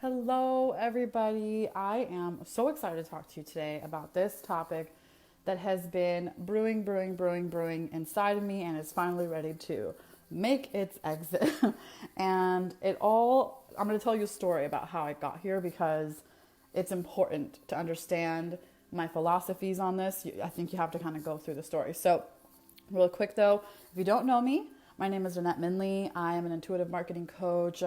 Hello, everybody. I am so excited to talk to you today about this topic that has been brewing inside of me and is finally ready to make its exit. And I'm going to tell you a story about how I got here because it's important to understand my philosophies on this. I think you have to kind of go through the story. So, real quick though, if you don't know me, my name is Jeanette Minley. I am an intuitive marketing coach.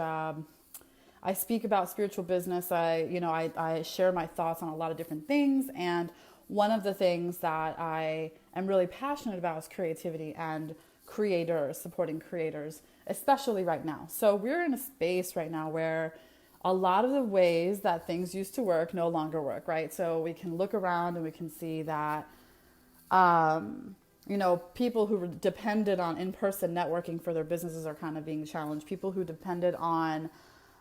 I speak about spiritual business. I share my thoughts on a lot of different things. And one of the things that I am really passionate about is creativity and creators, supporting creators, especially right now. So we're in a space right now where a lot of the ways that things used to work no longer work, right? So we can look around and we can see that, people who depended on in-person networking for their businesses are kind of being challenged. People who depended on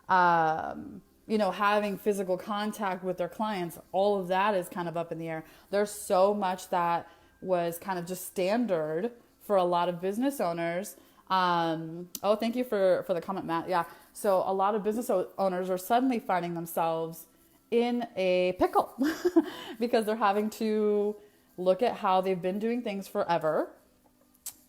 having physical contact with their clients, all of that is kind of up in the air. There's so much that was kind of just standard for a lot of business owners. Thank you for the comment, Matt. Yeah. So a lot of business owners are suddenly finding themselves in a pickle because they're having to look at how they've been doing things forever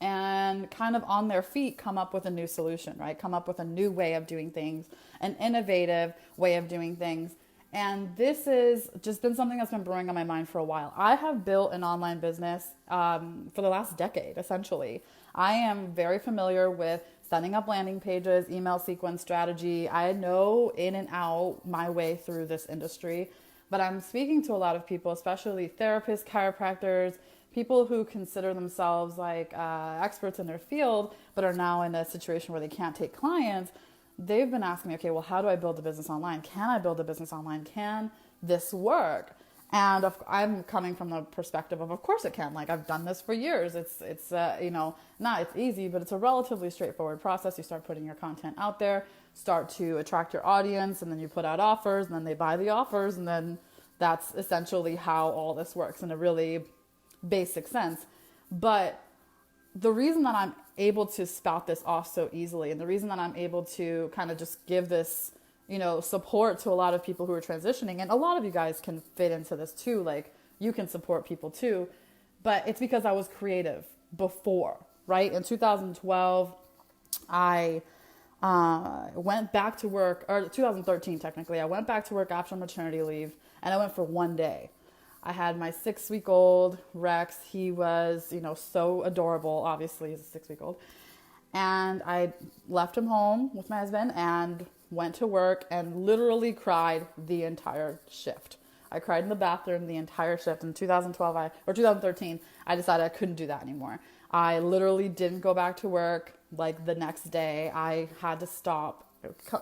and kind of on their feet come up with a new solution, right? Come up with a new way of doing things, an innovative way of doing things. And this has just been something that's been brewing on my mind for a while. I have built an online business for the last decade, essentially. I am very familiar with setting up landing pages, email sequence strategy. I know in and out my way through this industry. But I'm speaking to a lot of people, especially therapists, chiropractors, people who consider themselves like experts in their field, but are now in a situation where they can't take clients. They've been asking me, okay, well, how do I build a business online? Can I build a business online? Can this work? And I'm coming from the perspective of course it can. Like I've done this for years. It's not it's easy, but it's a relatively straightforward process. You start putting your content out there, start to attract your audience, and then you put out offers, and then they buy the offers, and then that's essentially how all this works in a really basic sense. But the reason that I'm able to spout this off so easily, and the reason that I'm able to kind of just give this support to a lot of people who are transitioning, and a lot of you guys can fit into this too, like you can support people too, but it's because I was creative before, right? In 2012, I went back to work, or 2013 technically, I went back to work after maternity leave, and I went for one day. I had my 6-week-old Rex. He was, so adorable. Obviously, he's a 6-week-old. And I left him home with my husband and went to work and literally cried the entire shift. I cried in the bathroom the entire shift. In 2013, I decided I couldn't do that anymore. I literally didn't go back to work like the next day. I had to stop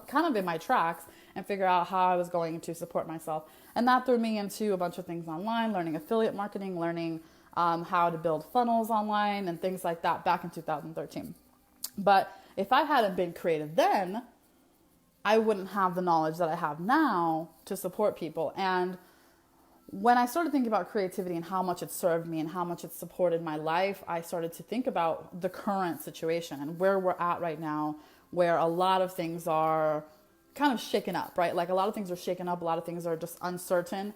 kind of in my tracks and figure out how I was going to support myself. And that threw me into a bunch of things online, learning affiliate marketing, learning how to build funnels online and things like that back in 2013. But if I hadn't been creative then, I wouldn't have the knowledge that I have now to support people. And when I started thinking about creativity and how much it served me and how much it supported my life, I started to think about the current situation and where we're at right now, where a lot of things are kind of shaken up, right? Like a lot of things are shaken up, a lot of things are just uncertain.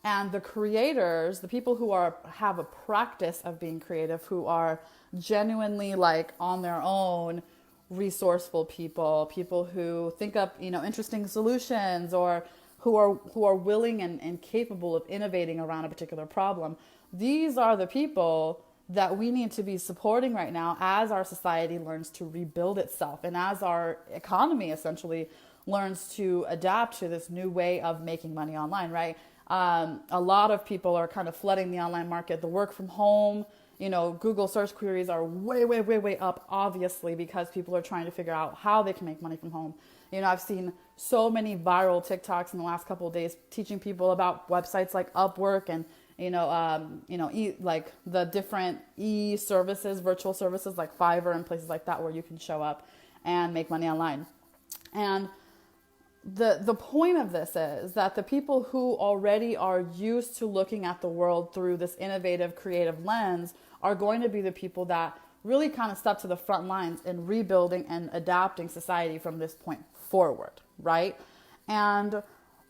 And the creators, the people who have a practice of being creative, who are genuinely like on their own, resourceful people who think up, interesting solutions, or who are willing and capable of innovating around a particular problem. These are the people that we need to be supporting right now as our society learns to rebuild itself and as our economy essentially learns to adapt to this new way of making money online, right? A lot of people are kind of flooding the online market. The work from home, Google search queries are way up, obviously, because people are trying to figure out how they can make money from home. I've seen so many viral TikToks in the last couple of days teaching people about websites like Upwork and, like the different e-services, virtual services like Fiverr and places like that where you can show up and make money online. And the point of this is that the people who already are used to looking at the world through this innovative, creative lens are going to be the people that really kind of step to the front lines in rebuilding and adapting society from this point forward, right? And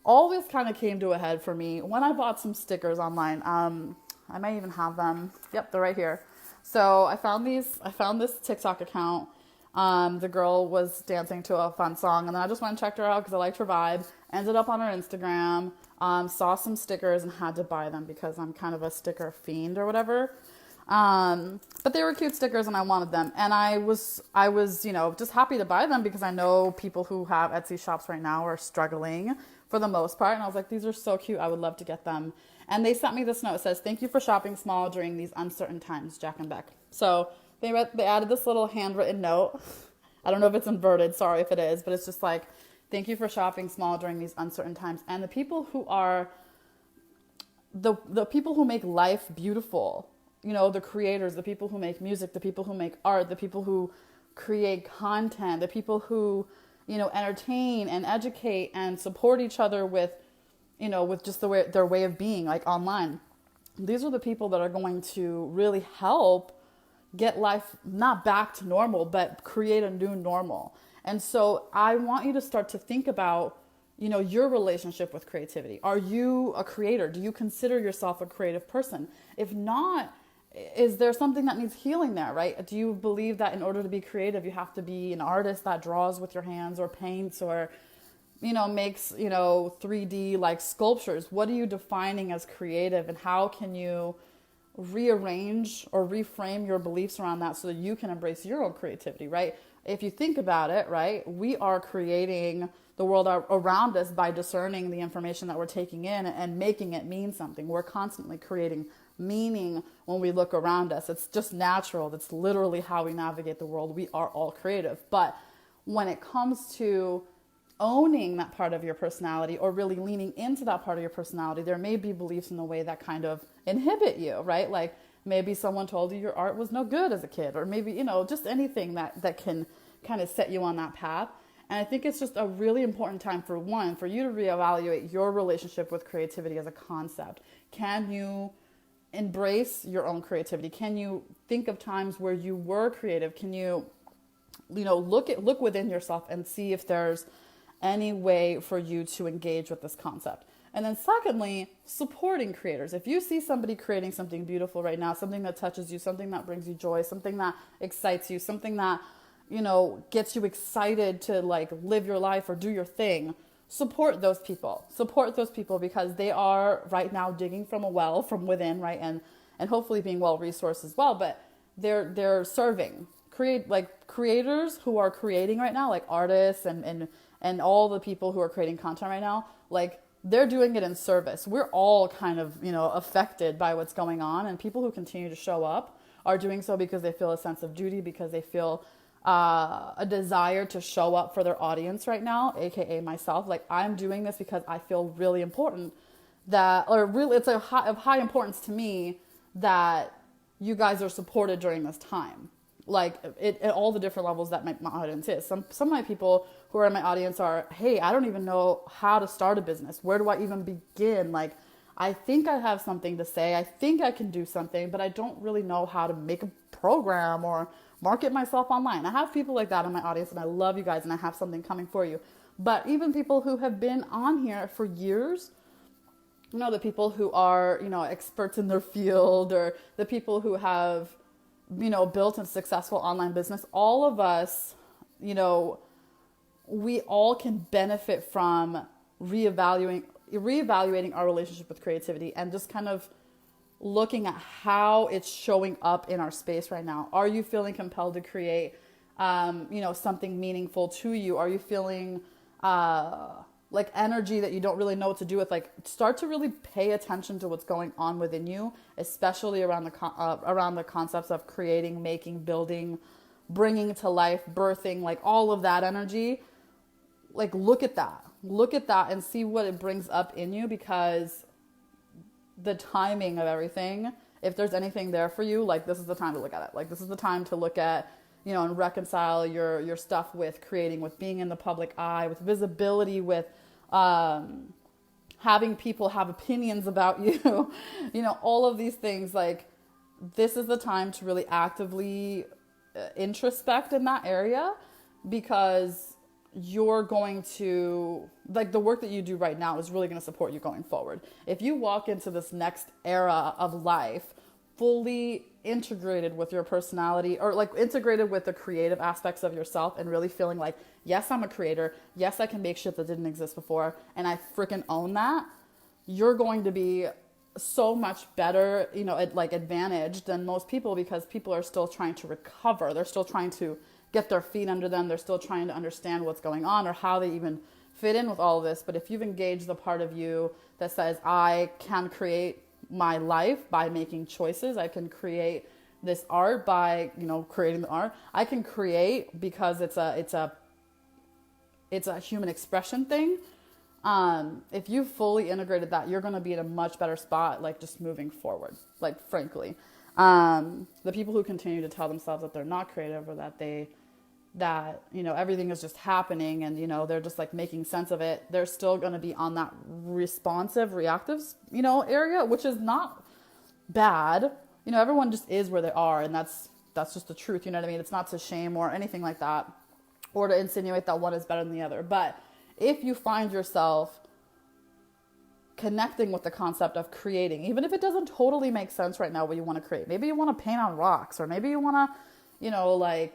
all this kind of came to a head for me when I bought some stickers online. I might even have them. Yep, they're right here. So I found this TikTok account. The girl was dancing to a fun song, and then I just went and checked her out because I liked her vibe. Ended up on her Instagram, saw some stickers and had to buy them because I'm kind of a sticker fiend or whatever. But they were cute stickers and I wanted them. And I was, just happy to buy them because I know people who have Etsy shops right now are struggling for the most part. And I was like, these are so cute. I would love to get them. And they sent me this note. It says, "Thank you for shopping small during these uncertain times, Jack and Beck." So they added this little handwritten note. I don't know if it's inverted. Sorry if it is, but it's just like, "Thank you for shopping small during these uncertain times." And the people who are the people who make life beautiful, the creators, the people who make music, the people who make art, the people who create content, the people who, entertain and educate and support each other with just their way of being, like online. These are the people that are going to really help get life not back to normal, but create a new normal. And so I want you to start to think about, your relationship with creativity. Are you a creator? Do you consider yourself a creative person? If not, is there something that needs healing there, right? Do you believe that in order to be creative, you have to be an artist that draws with your hands or paints or, makes, 3D like sculptures? What are you defining as creative, and how can you rearrange or reframe your beliefs around that so that you can embrace your own creativity, right? If you think about it, right, we are creating the world around us by discerning the information that we're taking in and making it mean something. We're constantly creating meaning when we look around us. It's just natural. That's literally how we navigate the world. We are all creative. But when it comes to owning that part of your personality or really leaning into that part of your personality, there may be beliefs in the way that kind of inhibit you, right? Like maybe someone told you your art was no good as a kid, or maybe, just anything that can kind of set you on that path. And I think it's just a really important time for you to reevaluate your relationship with creativity as a concept. Can you embrace your own creativity? Can you think of times where you were creative? Can you, look within yourself and see if there's any way for you to engage with this concept? And then secondly, supporting creators. If you see somebody creating something beautiful right now, something that touches you, something that brings you joy, something that excites you, something that, gets you excited to like live your life or do your thing, support those people because they are right now digging from a well from within, right? And hopefully being well resourced as well, but they're serving. Creators who are creating right now, like artists and all the people who are creating content right now, like they're doing it in service. We're all kind of, affected by what's going on, and people who continue to show up are doing so because they feel a sense of duty, because they feel a desire to show up for their audience right now, aka myself. Like I'm doing this because I feel really important it's of high importance to me that you guys are supported during this time. Like at all the different levels that my audience is. Some of my people who are in my audience are, hey, I don't even know how to start a business. Where do I even begin? Like, I think I have something to say. I think I can do something, but I don't really know how to make a program or market myself online. I have people like that in my audience, and I love you guys, and I have something coming for you. But even people who have been on here for years, the people who are, experts in their field, or the people who have, built a successful online business, all of us, we all can benefit from reevaluating our relationship with creativity and just kind of looking at how it's showing up in our space right now. Are you feeling compelled to create, something meaningful to you? Are you feeling like energy that you don't really know what to do with? Like, start to really pay attention to what's going on within you, especially around the concepts of creating, making, building, bringing to life, birthing, like all of that energy. Like, look at that and see what it brings up in you, because the timing of everything, if there's anything there for you, like this is the time to look at it. Like this is the time to look at, and reconcile your stuff with creating, with being in the public eye, with visibility, with having people have opinions about you, all of these things. Like this is the time to really actively introspect in that area, because you're going to, like, the work that you do right now is really going to support you going forward. If you walk into this next era of life fully integrated with your personality, or like integrated with the creative aspects of yourself, and really feeling like, yes, I'm a creator. Yes, I can make shit that didn't exist before, and I freaking own that. You're going to be so much better, advantaged than most people, because people are still trying to recover. They're still trying to get their feet under them. They're still trying to understand what's going on or how they even fit in with all of this. But if you've engaged the part of you that says, I can create my life by making choices. I can create this art by, creating the art. I can create because it's a human expression thing. If you fully integrated that, you're going to be in a much better spot, like just moving forward, like frankly. The people who continue to tell themselves that they're not creative, or that everything is just happening and, they're just like making sense of it, they're still going to be on that responsive, reactive, area, which is not bad. Everyone just is where they are, and that's just the truth. You know what I mean? It's not to shame or anything like that, or to insinuate that one is better than the other. But if you find yourself connecting with the concept of creating, even if it doesn't totally make sense right now what you want to create, maybe you want to paint on rocks, or maybe you want to,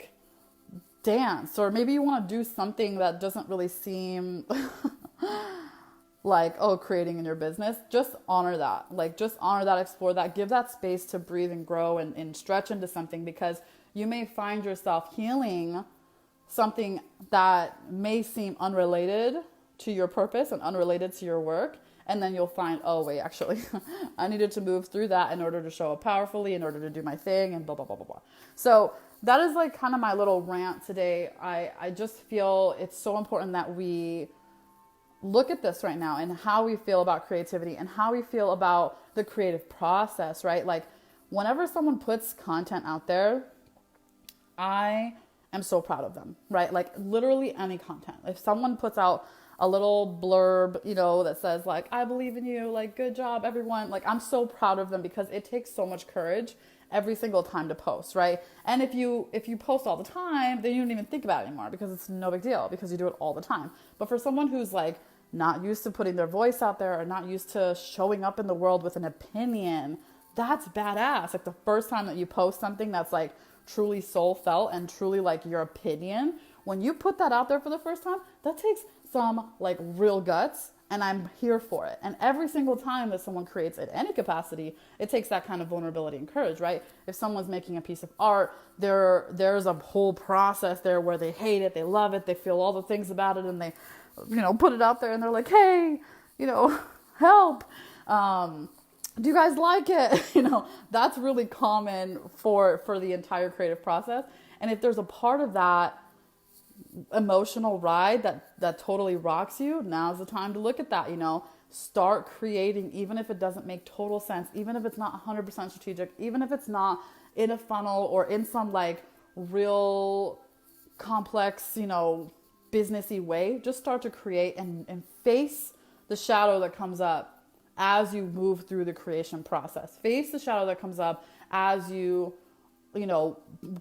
dance, or maybe you want to do something that doesn't really seem like, creating in your business, just honor that. Explore that, give that space to breathe and grow and stretch into something, because you may find yourself healing something that may seem unrelated to your purpose and unrelated to your work. And then you'll find, oh wait, actually, I needed to move through that in order to show up powerfully, in order to do my thing, and blah, blah, blah, blah, blah. So that is like kind of my little rant today. I just feel it's so important that we look at this right now, and how we feel about creativity and how we feel about the creative process, right? Like, whenever someone puts content out there, I am so proud of them, right? Like, literally any content. If someone puts out a little blurb, that says like, I believe in you, like, good job, everyone. Like, I'm so proud of them, because it takes so much courage every single time to post, right? And if you post all the time, then you don't even think about it anymore, because it's no big deal, because you do it all the time. But for someone who's like not used to putting their voice out there, or not used to showing up in the world with an opinion, that's badass. Like, the first time that you post something that's like truly soul felt and truly like your opinion, when you put that out there for the first time, that takes some like real guts, and I'm here for it. And every single time that someone creates at any capacity, it takes that kind of vulnerability and courage, right? If someone's making a piece of art, there's a whole process there where they hate it, they love it, they feel all the things about it, and they, put it out there, and they're like, hey, help. Do you guys like it? That's really common for the entire creative process. And if there's a part of that emotional ride that totally rocks you, now's the time to look at that. Start creating, even if it doesn't make total sense, even if it's not 100% strategic, even if it's not in a funnel or in some like real complex, businessy way. Just start to create and face the shadow that comes up as you move through the creation process. Face the shadow that comes up as you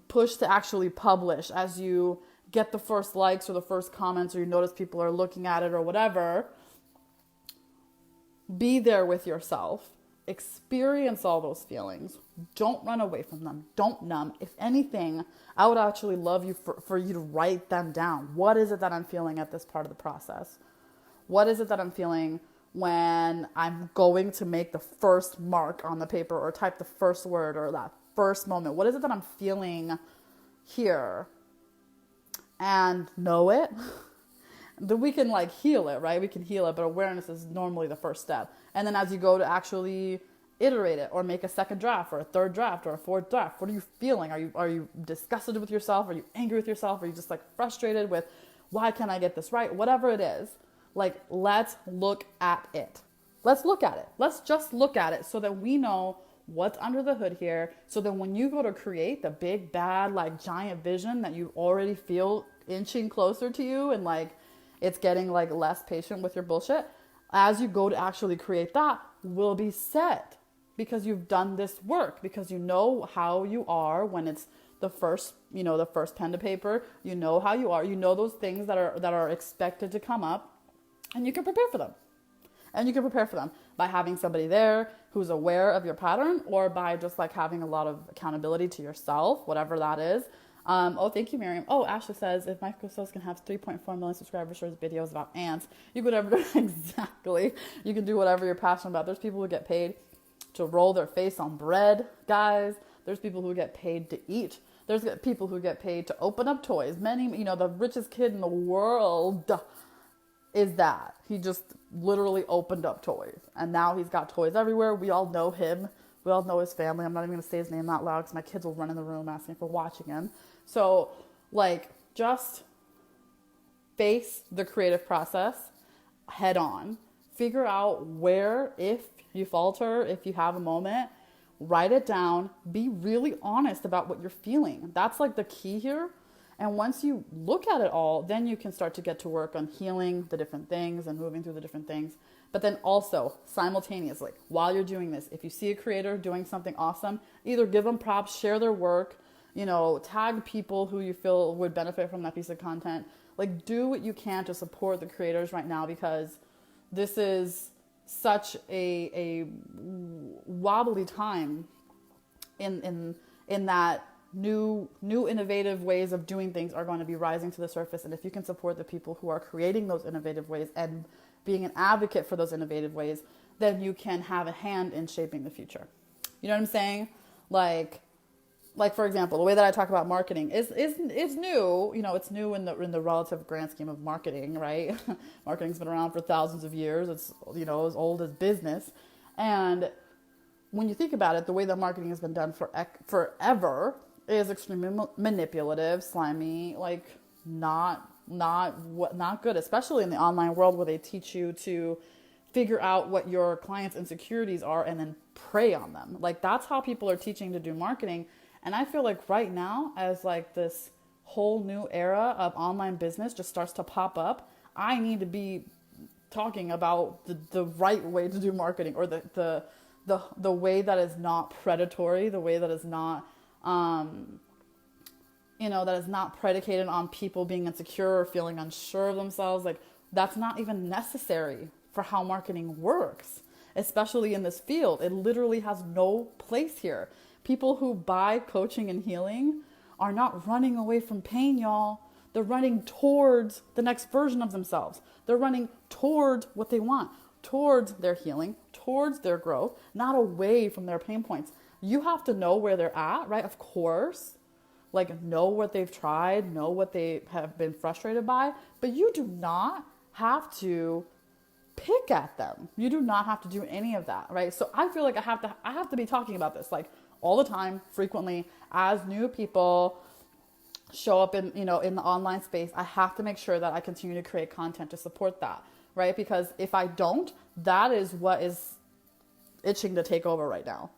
push to actually publish, as you get the first likes or the first comments, or you notice people are looking at it or whatever. Be there with yourself. Experience all those feelings. Don't run away from them. Don't numb. If anything, I would actually love you for you to write them down. What is it that I'm feeling at this part of the process? What is it that I'm feeling when I'm going to make the first mark on the paper, or type the first word, or that first moment? What is it that I'm feeling here? And know it. Then we can like heal it, right? We can heal it, but awareness is normally the first step. And then as you go to actually iterate it, or make a second draft, or a third draft, or a fourth draft, what are you feeling? Are you disgusted with yourself? Are you angry with yourself? Are you just like frustrated with, why can't I get this right? Whatever it is, like, let's look at it. Let's look at it. Let's just look at it, so that we know what's under the hood here. So then when you go to create the big, bad, like giant vision that you already feel inching closer to you, and like it's getting like less patient with your bullshit, as you go to actually create that, will be set, because you've done this work, because you know how you are when it's the first pen to paper. You know how you are. You know those things that are expected to come up, and you can prepare for them. And you can prepare for them by having somebody there who's aware of your pattern, or by just like having a lot of accountability to yourself, whatever that is. Thank you, Miriam. Oh, Ashley says, if Michael Sos can have 3.4 million subscribers for his videos about ants, you could ever exactly. You can do whatever you're passionate about. There's people who get paid to roll their face on bread, guys. There's people who get paid to eat. There's people who get paid to open up toys. Many, the richest kid in the world is that. He just literally opened up toys. And now he's got toys everywhere. We all know him. We all know his family. I'm not even going to say his name out loud because my kids will run in the room asking for watching him. So, just face the creative process head on. Figure out where, if you falter, if you have a moment, write it down. Be really honest about what you're feeling. That's the key here. And once you look at it all, then you can start to get to work on healing the different things and moving through the different things. But then also, simultaneously, while you're doing this, if you see a creator doing something awesome, either give them props, share their work, tag people who you feel would benefit from that piece of content. Do what you can to support the creators right now, because this is such a wobbly time in that new innovative ways of doing things are going to be rising to the surface. And if you can support the people who are creating those innovative ways and being an advocate for those innovative ways, then you can have a hand in shaping the future. You know what I'm saying? Like for example, the way that I talk about marketing is new. It's new in the relative grand scheme of marketing, right? Marketing's been around for thousands of years. It's as old as business. And when you think about it, the way that marketing has been done forever is extremely manipulative, slimy, not good, especially in the online world where they teach you to figure out what your clients' insecurities are and then prey on them. That's how people are teaching to do marketing. And I feel right now, as this whole new era of online business just starts to pop up, I need to be talking about the right way to do marketing, or the way that is not predatory, the way that is not that is not predicated on people being insecure or feeling unsure of themselves. That's not even necessary for how marketing works, especially in this field. It literally has no place here. People who buy coaching and healing are not running away from pain, y'all. They're running towards the next version of themselves. They're running towards what they want, towards their healing, towards their growth, not away from their pain points. You have to know where they're at, right? Of course. Know what they've tried, know what they have been frustrated by, but you do not have to pick at them. You do not have to do any of that, right? So I feel I have to be talking about this all the time, frequently, as new people show up in the online space. I have to make sure that I continue to create content to support that, right? Because if I don't, that is what is itching to take over right now.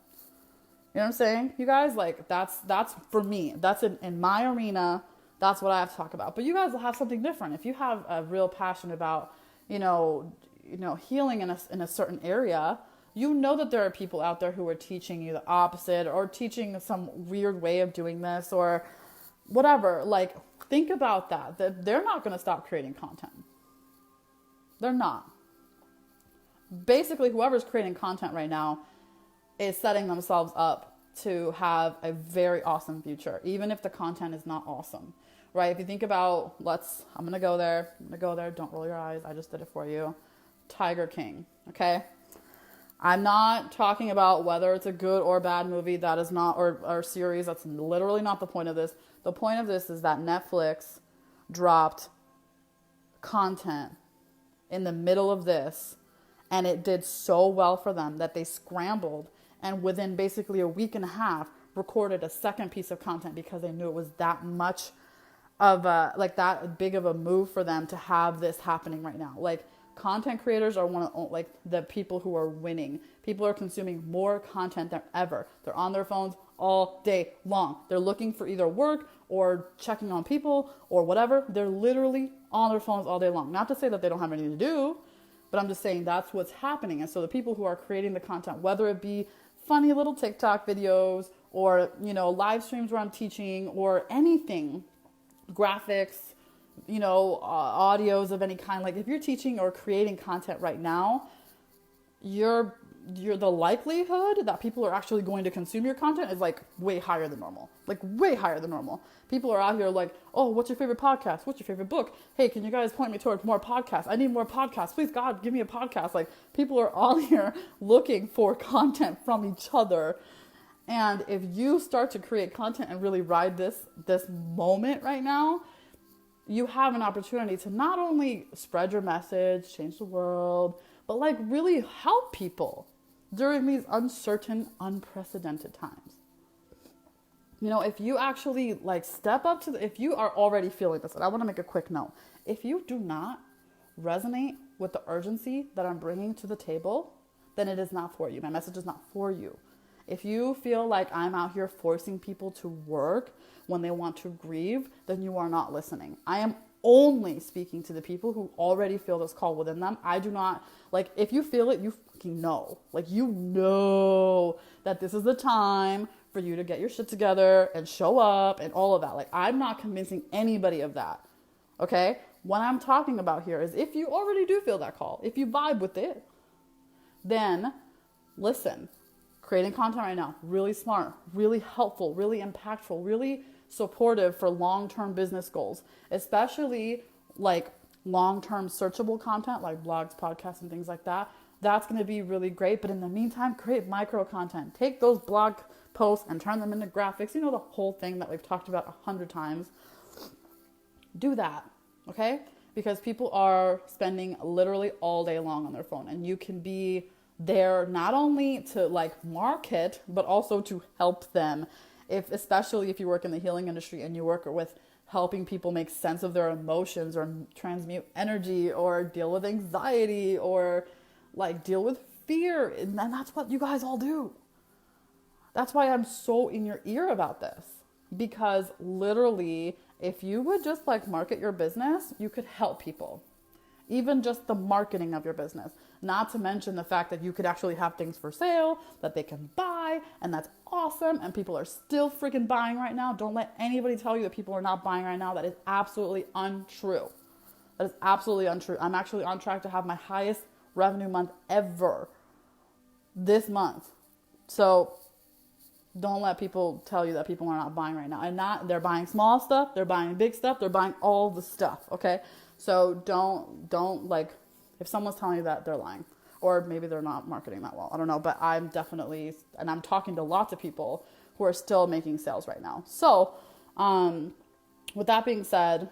You know what I'm saying? You guys, that's for me. That's in my arena. That's what I have to talk about. But you guys will have something different. If you have a real passion about, healing in a certain area, that there are people out there who are teaching you the opposite, or teaching some weird way of doing this, or whatever. Think about that they're not going to stop creating content. They're not. Basically, whoever's creating content right now is setting themselves up to have a very awesome future, even if the content is not awesome, right? If you think about, I'm going to go there. Don't roll your eyes. I just did it for you. Tiger King. Okay. I'm not talking about whether it's a good or bad movie. That is not, or series. That's literally not the point of this. The point of this is that Netflix dropped content in the middle of this, and it did so well for them that they scrambled, and within basically a week and a half recorded a second piece of content, because they knew it was that much of that big of a move for them to have this happening right now. Content creators are one of the people who are winning. People are consuming more content than ever. They're on their phones all day long. They're looking for either work or checking on people or whatever. They're literally on their phones all day long. Not to say that they don't have anything to do, but I'm just saying that's what's happening. And so the people who are creating the content, whether it be funny little TikTok videos or, live streams where I'm teaching or anything, graphics, audios of any kind. Like if you're teaching or creating content right now, you're the likelihood that people are actually going to consume your content is like way higher than normal. Like way higher than normal. People are out here like, oh, what's your favorite podcast? What's your favorite book? Hey, can you guys point me towards more podcasts? I need more podcasts. Please, God, give me a podcast. Like people are all here looking for content from each other. And if you start to create content and really ride this moment right now, you have an opportunity to not only spread your message, change the world, but like really help people during these uncertain, unprecedented times. If you actually like step up to if you are already feeling this, and I want to make a quick note, if you do not resonate with the urgency that I'm bringing to the table, then it is not for you. My message is not for you. If you feel like I'm out here forcing people to work when they want to grieve, then you are not listening. I am only speaking to the people who already feel this call within them. I do not, like, if you feel it, you fucking know. Like, you know that this is the time for you to get your shit together and show up and all of that. Like, I'm not convincing anybody of that, okay? What I'm talking about here is if you already do feel that call, if you vibe with it, then listen. Creating content right now, really smart, really helpful, really impactful, really supportive for long-term business goals, especially like long-term searchable content like blogs, podcasts, and things like that. That's going to be really great. But in the meantime, create micro content. Take those blog posts and turn them into graphics. The whole thing that we've talked about 100 times. Do that, okay? Because people are spending literally all day long on their phone, and you can be there not only to like market, but also to help them. Especially if you work in the healing industry and you work with helping people make sense of their emotions or transmute energy or deal with anxiety or like deal with fear. And that's what you guys all do. That's why I'm so in your ear about this, because literally if you would just like market your business, you could help people. Even just the marketing of your business. Not to mention the fact that you could actually have things for sale that they can buy, and that's awesome, and people are still freaking buying right now. Don't let anybody tell you that people are not buying right now. That is absolutely untrue. That is absolutely untrue. I'm actually on track to have my highest revenue month ever this month. So don't let people tell you that people are not buying right now. And they're buying small stuff, they're buying big stuff, they're buying all the stuff, okay? So don't like, if someone's telling you that, they're lying. Or maybe they're not marketing that well. I don't know, but I'm definitely, and I'm talking to lots of people who are still making sales right now. So with that being said,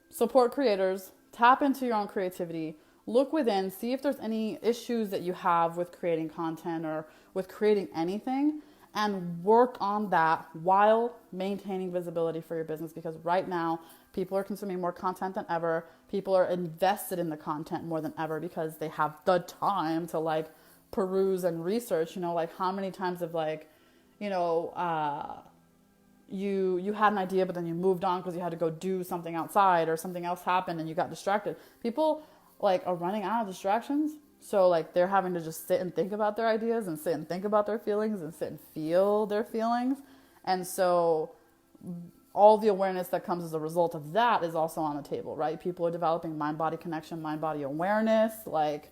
support creators, tap into your own creativity, look within, see if there's any issues that you have with creating content or with creating anything, and work on that while maintaining visibility for your business. Because right now, people are consuming more content than ever. People are invested in the content more than ever because they have the time to like peruse and research. Like how many times have like, you had an idea, but then you moved on because you had to go do something outside or something else happened and you got distracted. People like are running out of distractions. So like they're having to just sit and think about their ideas and sit and think about their feelings and sit and feel their feelings. And so all the awareness that comes as a result of that is also on the table, right? People are developing mind-body connection, mind-body awareness, like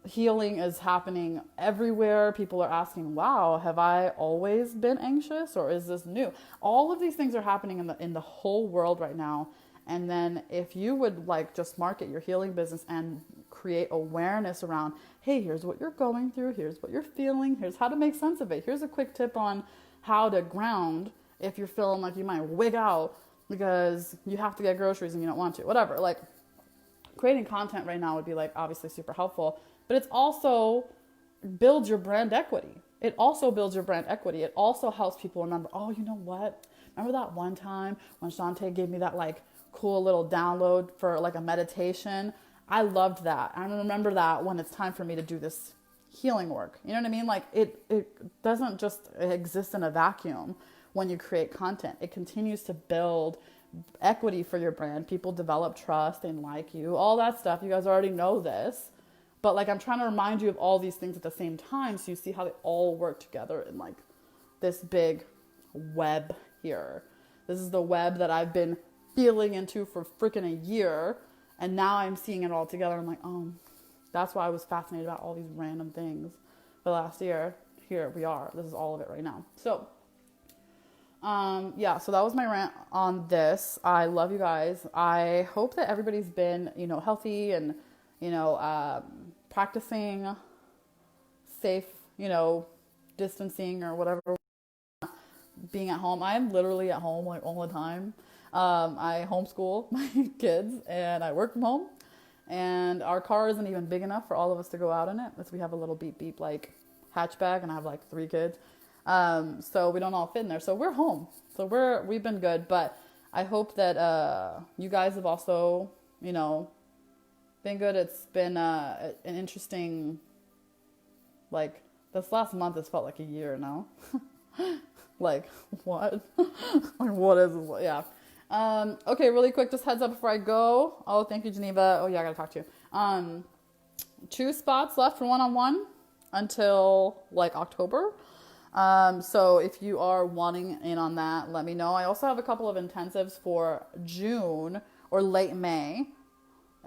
healing is happening everywhere. People are asking, wow, have I always been anxious or is this new? All of these things are happening in the whole world right now. And then if you would like just market your healing business and create awareness around, hey, here's what you're going through, here's what you're feeling, here's how to make sense of it, here's a quick tip on how to ground if you're feeling like you might wig out because you have to get groceries and you don't want to, whatever. Like creating content right now would be like obviously super helpful, but it's also builds your brand equity. It also builds your brand equity. It also helps people remember, oh, you know what? Remember that one time when Shantae gave me that like cool little download for like a meditation? I loved that. I remember that when it's time for me to do this healing work. You know what I mean? Like it doesn't just exist in a vacuum when you create content. It continues to build equity for your brand. People develop trust and like you, all that stuff. You guys already know this, But like I'm trying to remind you of all these things at the same time so you see how they all work together in like this big web here. This is the web that I've been feeling into for freaking a year, and now I'm seeing it all together. I'm like, oh, that's why I was fascinated about all these random things the last year. Here we are. This is all of it right now. So yeah, so that was my rant on this. I love you guys. I hope that everybody's been, you know, healthy and, you know, practicing safe, you know, distancing or whatever, being at home. I am literally at home like all the time. I homeschool my kids and I work from home, and our car isn't even big enough for all of us to go out in it. We have a little beep beep like hatchback, and I have like 3 kids. So we don't all fit in there. So we're home. So we've been good, but I hope that, you guys have also, you know, been good. It's been, an interesting, like this last month has felt like a year now. Like what? Like what is this? Yeah. Okay, really quick, just heads up before I go. Oh, thank you, Geneva. Oh yeah, I gotta talk to you. 2 spots left for one-on-one until like October. So if you are wanting in on that, let me know. I also have a couple of intensives for June or late May,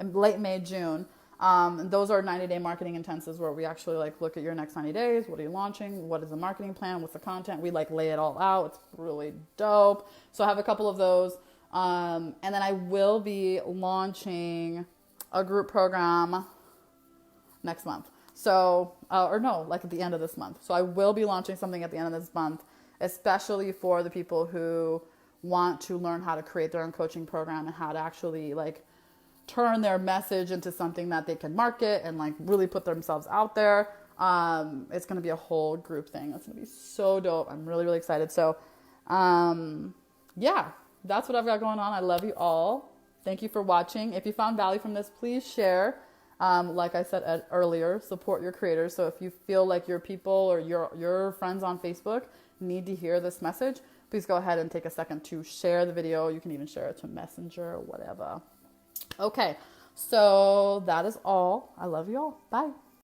June. Those are 90-day marketing intensives where we actually like look at your next 90 days. What are you launching? What is the marketing plan? What's the content? We like lay it all out. It's really dope. So I have a couple of those. And then I will be launching a group program next month. So, or no, like at the end of this month. So I will be launching something at the end of this month, especially for the people who want to learn how to create their own coaching program and how to actually like turn their message into something that they can market and like really put themselves out there. It's going to be a whole group thing. It's going to be so dope. I'm really, really excited. So, yeah, that's what I've got going on. I love you all. Thank you for watching. If you found value from this, please share. Like I said earlier, support your creators. So if you feel like your people or your friends on Facebook need to hear this message, please go ahead and take a second to share the video. You can even share it to Messenger or whatever. Okay, so that is all. I love you all. Bye.